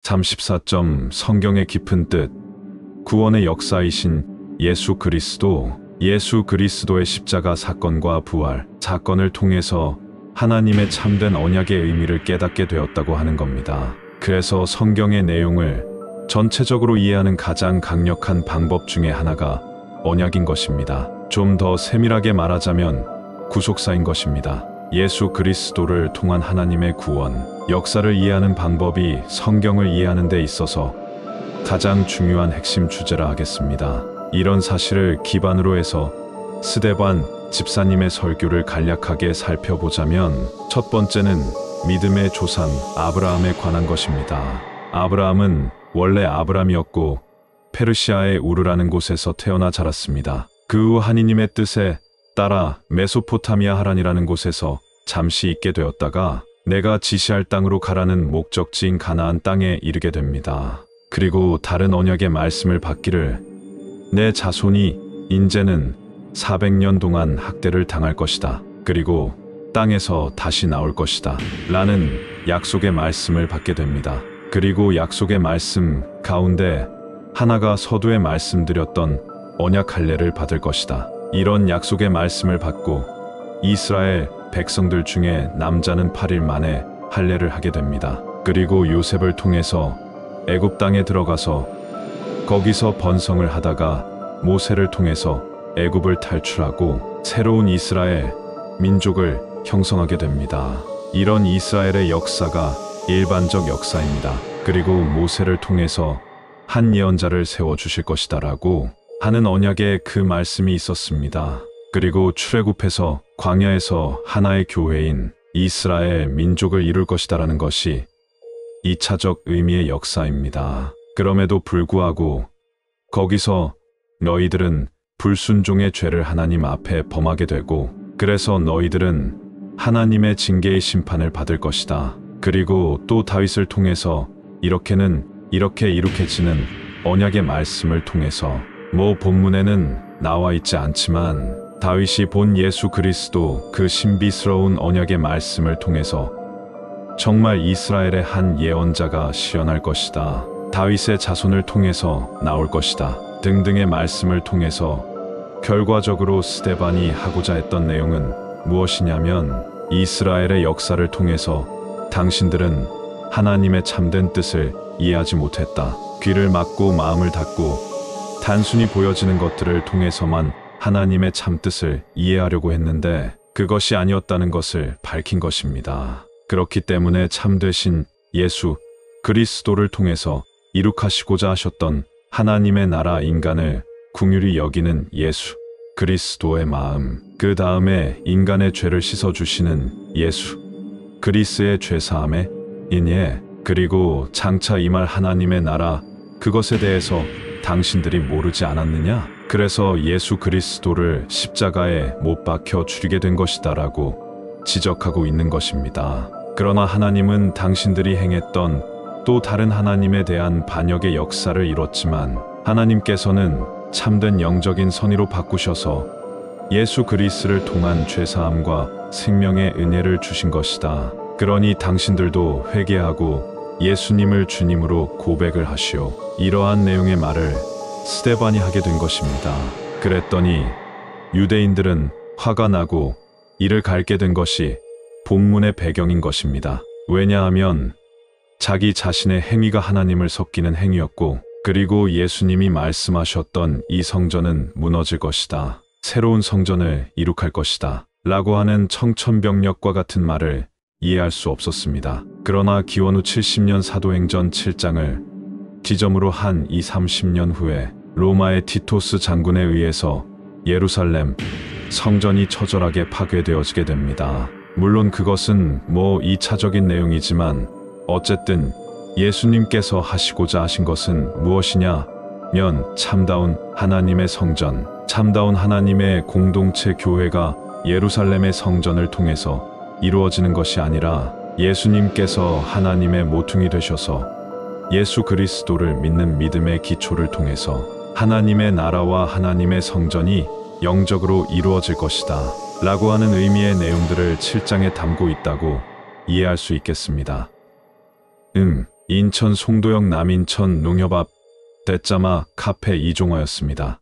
34점 성경의 깊은 뜻. 구원의 역사이신 예수 그리스도. 예수 그리스도의 십자가 사건과 부활 사건을 통해서 하나님의 참된 언약의 의미를 깨닫게 되었다고 하는 겁니다. 그래서 성경의 내용을 전체적으로 이해하는 가장 강력한 방법 중에 하나가 언약인 것입니다. 좀 더 세밀하게 말하자면 구속사인 것입니다. 예수 그리스도를 통한 하나님의 구원, 역사를 이해하는 방법이 성경을 이해하는 데 있어서 가장 중요한 핵심 주제라 하겠습니다. 이런 사실을 기반으로 해서 스데반 집사님의 설교를 간략하게 살펴보자면, 첫 번째는 믿음의 조상 아브라함에 관한 것입니다. 아브라함은 원래 아브람이었고 페르시아의 우르라는 곳에서 태어나 자랐습니다. 그 후 하느님의 뜻에 따라 메소포타미아 하란이라는 곳에서 잠시 있게 되었다가 내가 지시할 땅으로 가라는 목적지인 가나안 땅에 이르게 됩니다. 그리고 다른 언약의 말씀을 받기를 내 자손이 인제는 400년 동안 학대를 당할 것이다. 그리고 땅에서 다시 나올 것이다. 라는 약속의 말씀을 받게 됩니다. 그리고 약속의 말씀 가운데 하나가 서두에 말씀드렸던 언약 할례를 받을 것이다. 이런 약속의 말씀을 받고 이스라엘 백성들 중에 남자는 8일 만에 할례를 하게 됩니다. 그리고 요셉을 통해서 애굽 땅에 들어가서 거기서 번성을 하다가 모세를 통해서 애굽을 탈출하고 새로운 이스라엘 민족을 형성하게 됩니다. 이런 이스라엘의 역사가 일반적 역사입니다. 그리고 모세를 통해서 한 예언자를 세워주실 것이다 라고 하는 언약의 그 말씀이 있었습니다. 그리고 출애굽해서 광야에서 하나의 교회인 이스라엘 민족을 이룰 것이다 라는 것이 2차적 의미의 역사입니다. 그럼에도 불구하고 거기서 너희들은 불순종의 죄를 하나님 앞에 범하게 되고 그래서 너희들은 하나님의 징계의 심판을 받을 것이다. 그리고 또 다윗을 통해서 이렇게는 이렇게 이룩해지는 언약의 말씀을 통해서 본문에는 나와 있지 않지만 다윗이 본 예수 그리스도 그 신비스러운 언약의 말씀을 통해서 정말 이스라엘의 한 예언자가 시연할 것이다. 다윗의 자손을 통해서 나올 것이다. 등등의 말씀을 통해서 결과적으로 스데반이 하고자 했던 내용은 무엇이냐면 이스라엘의 역사를 통해서 당신들은 하나님의 참된 뜻을 이해하지 못했다. 귀를 막고 마음을 닫고 단순히 보여지는 것들을 통해서만 하나님의 참뜻을 이해하려고 했는데 그것이 아니었다는 것을 밝힌 것입니다. 그렇기 때문에 참되신 예수 그리스도를 통해서 이룩하시고자 하셨던 하나님의 나라 인간을 긍휼히 여기는 예수 그리스도의 마음, 그 다음에 인간의 죄를 씻어주시는 예수 그리스의 죄사함의 인예, 그리고 장차 임할 하나님의 나라, 그것에 대해서 당신들이 모르지 않았느냐? 그래서 예수 그리스도를 십자가에 못 박혀 죽이게 된 것이다 라고 지적하고 있는 것입니다. 그러나 하나님은 당신들이 행했던 또 다른 하나님에 대한 반역의 역사를 이뤘지만 하나님께서는 참된 영적인 선의로 바꾸셔서 예수 그리스도를 통한 죄사함과 생명의 은혜를 주신 것이다. 그러니 당신들도 회개하고 예수님을 주님으로 고백을 하시오. 이러한 내용의 말을 스데반이 하게 된 것입니다. 그랬더니 유대인들은 화가 나고 이를 갈게 된 것이 본문의 배경인 것입니다. 왜냐하면 자기 자신의 행위가 하나님을 섞이는 행위였고 그리고 예수님이 말씀하셨던 이 성전은 무너질 것이다. 새로운 성전을 이룩할 것이다. 라고 하는 청천벽력과 같은 말을 이해할 수 없었습니다. 그러나 기원 후 70년 사도행전 7장을 지점으로 한 30년 후에 로마의 티토스 장군에 의해서 예루살렘 성전이 처절하게 파괴되어지게 됩니다. 물론 그것은 2차적인 내용이지만 어쨌든 예수님께서 하시고자 하신 것은 무엇이냐면 참다운 하나님의 성전, 참다운 하나님의 공동체 교회가 예루살렘의 성전을 통해서 이루어지는 것이 아니라 예수님께서 하나님의 모퉁이 되셔서 예수 그리스도를 믿는 믿음의 기초를 통해서 하나님의 나라와 하나님의 성전이 영적으로 이루어질 것이다 라고 하는 의미의 내용들을 7장에 담고 있다고 이해할 수 있겠습니다. 인천 송도역 남인천 농협 앞 대짜마 카페 이종화였습니다.